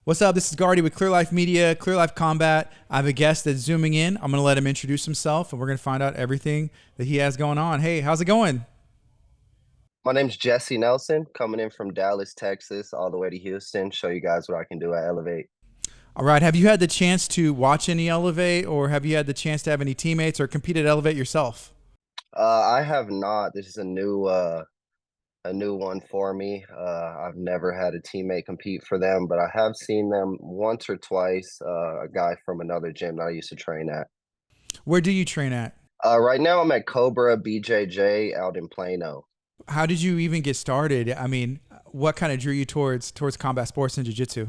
What's up? This is Gardy with Clear Life Media, Clear Life Combat. I have a guest that's zooming in. I'm going to let him introduce himself, and we're going to find out everything that he has going on. Hey, how's it going? My name's Jesse Nelson, coming in from Dallas, Texas, all the way to Houston. Show you guys what I can do at Elevate. All right. Have you had the chance to watch any Elevate, or have you had the chance to have any teammates or compete at Elevate yourself? I have not. This is a new one for me. I've never had a teammate compete for them, but I have seen them once or twice. A guy from another gym that I used to train at. Where do you train at? Right now, I'm at Cobra BJJ out in Plano. How did you even get started? I mean, what kind of drew you towards combat sports and jiu-jitsu?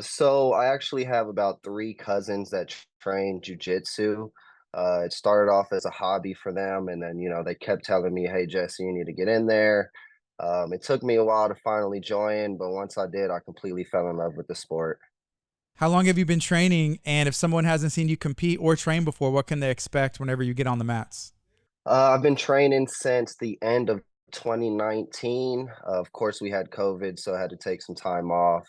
So I actually have about three cousins that train jujitsu. It started off as a hobby for them, and then they kept telling me, "Hey, Jesse, you need to get in there." It took me a while to finally join, but once I did, I completely fell in love with the sport. How long have you been training? And if someone hasn't seen you compete or train before, what can they expect whenever you get on the mats? I've been training since the end of 2019. Of course, we had COVID, so I had to take some time off.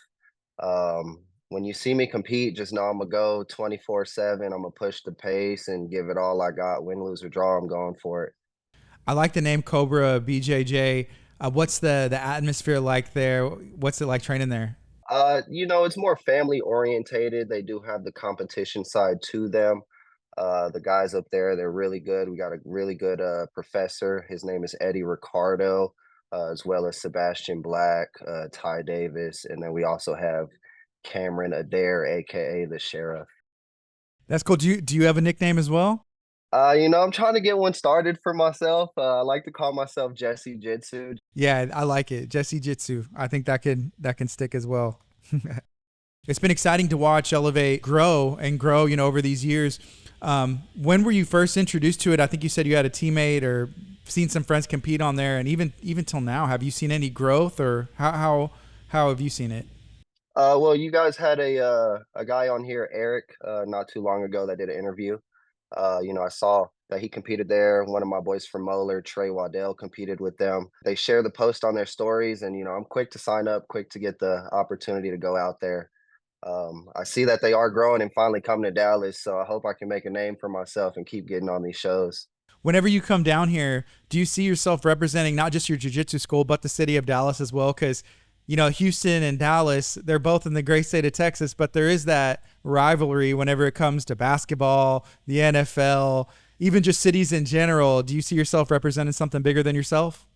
When you see me compete, just know I'm gonna go 24/7. I'm gonna push the pace and give it all I got. Win, lose, or draw, I'm going for it. I like the name Cobra BJJ. What's the atmosphere like there? What's it like training there? It's more family orientated. They do have the competition side to them. The guys up there, they're really good. We got a really good professor. His name is Eddie Ricardo, as well as Sebastian Black, Ty Davis, and then we also have Cameron Adair, aka the Sheriff. That's cool. Do you have a nickname as well? I'm trying to get one started for myself. I like to call myself Jesse Jitsu. Yeah, I like it. Jesse Jitsu. I think that can stick as well. It's been exciting to watch Elevate grow and grow, over these years. When were you first introduced to it? I think you said you had a teammate or seen some friends compete on there, and even till now, have you seen any growth, or how have you seen it? Well, you guys had a guy on here, Eric, not too long ago that did an interview. I saw that he competed there. One of my boys from Moeller, Trey Waddell, competed with them. They share the post on their stories, and I'm quick to sign up, quick to get the opportunity to go out there. I see that they are growing and finally coming to Dallas, so I hope I can make a name for myself and keep getting on these shows. Whenever you come down here, do you see yourself representing not just your jiu-jitsu school, but the city of Dallas as well? Because, Houston and Dallas, they're both in the great state of Texas, but there is that rivalry whenever it comes to basketball, the NFL, even just cities in general. Do you see yourself representing something bigger than yourself?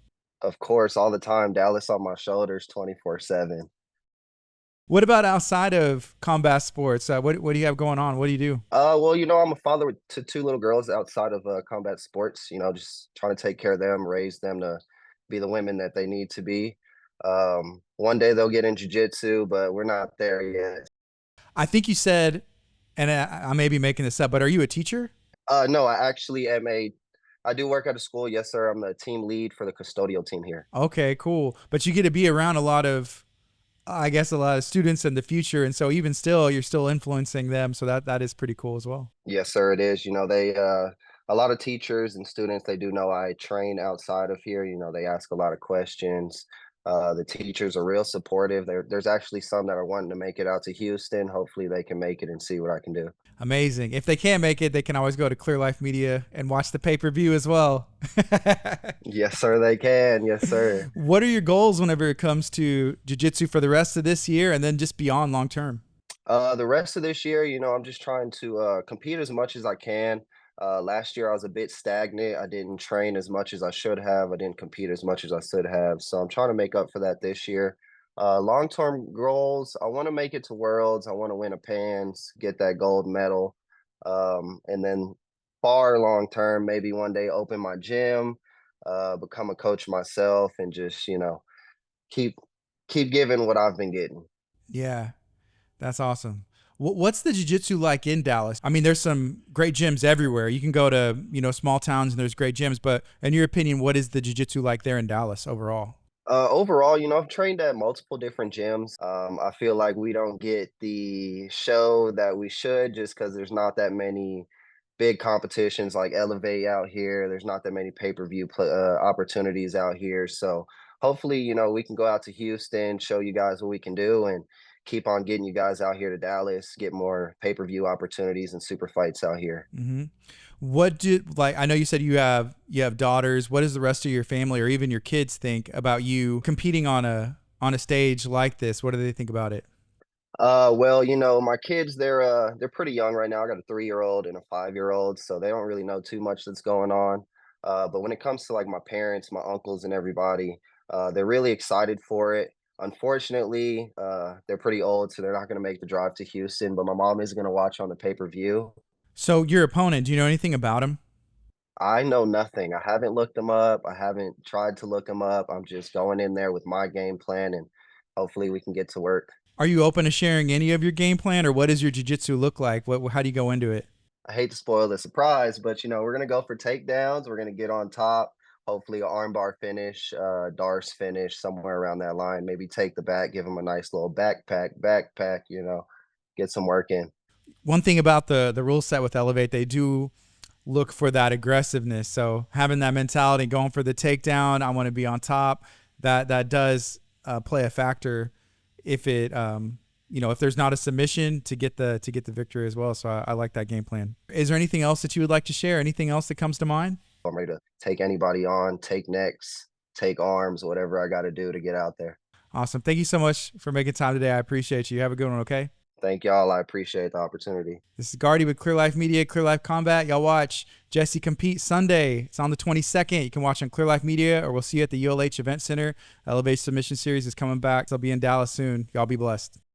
Of course, all the time, Dallas on my shoulders 24/7. What about outside of combat sports? What do you have going on? What do you do? Well, I'm a father to two little girls outside of combat sports. Just trying to take care of them, raise them to be the women that they need to be. One day they'll get in jujitsu, but we're not there yet. I think you said, and I may be making this up, but are you a teacher? No, I actually am a. I do work at a school. Yes, sir. I'm the team lead for the custodial team here. Okay, cool. But you get to be around a lot of, I guess, a lot of students in the future, and so even still, you're still influencing them. So that is pretty cool as well. Yes, sir. It is. They a lot of teachers and students they do know I train outside of here. They ask a lot of questions. The teachers are real supportive. There's actually some that are wanting to make it out to Houston. Hopefully, they can make it and see what I can do. Amazing. If they can't make it, they can always go to Clear Life Media and watch the pay-per-view as well. Yes, sir. They can. Yes, sir. What are your goals whenever it comes to jiu-jitsu for the rest of this year and then just beyond long term? The rest of this year, I'm just trying to compete as much as I can. Last year, I was a bit stagnant. I didn't train as much as I should have. I didn't compete as much as I should have. So I'm trying to make up for that this year. Long-term goals, I want to make it to Worlds. I want to win a PANS, get that gold medal. And then far long term, maybe one day open my gym, become a coach myself, and just, keep keep giving what I've been getting. Yeah, that's awesome. What's the jiu-jitsu like in Dallas? I mean, there's some great gyms everywhere. You can go to, small towns and there's great gyms, but in your opinion, what is the jiu-jitsu like there in Dallas overall? Overall, I've trained at multiple different gyms. I feel like we don't get the show that we should just because there's not that many big competitions like Elevate out here. There's not that many pay-per-view opportunities out here. So hopefully, we can go out to Houston, show you guys what we can do, and keep on getting you guys out here to Dallas, get more pay-per-view opportunities and super fights out here. Hmm. What did, like, I know you said you have daughters. What does the rest of your family or even your kids think about you competing on a stage like this? What do they think about it? Well, my kids, they're pretty young right now. I got a 3-year-old and a 5-year-old, so they don't really know too much that's going on. But when it comes to like my parents, my uncles, and everybody, they're really excited for it. Unfortunately, they're pretty old, so they're not going to make the drive to Houston. But my mom is going to watch on the pay-per-view. So your opponent, do you know anything about him? I know nothing. I haven't looked them up. I haven't tried to look them up. I'm just going in there with my game plan, and hopefully we can get to work. Are you open to sharing any of your game plan, or what does your jiu-jitsu look like? How do you go into it? I hate to spoil the surprise, but we're gonna go for takedowns. We're gonna get on top. Hopefully, a armbar finish, Darce finish, somewhere around that line. Maybe take the back, give him a nice little backpack. Get some work in. One thing about the rule set with Elevate, they do look for that aggressiveness. So having that mentality, going for the takedown, I want to be on top. That does play a factor if it if there's not a submission to get the victory as well. So I like that game plan. Is there anything else that you would like to share? Anything else that comes to mind? I'm ready to take anybody on, take necks, take arms, whatever I got to do to get out there. Awesome. Thank you so much for making time today. I appreciate you. Have a good one. Okay. Thank y'all. I appreciate the opportunity. This is Guardy with Clear Life Media, Clear Life Combat. Y'all watch Jesse compete Sunday. It's on the 22nd. You can watch on Clear Life Media, or we'll see you at the ULH Event Center. Elevate Submission Series is coming back. So I'll be in Dallas soon. Y'all be blessed.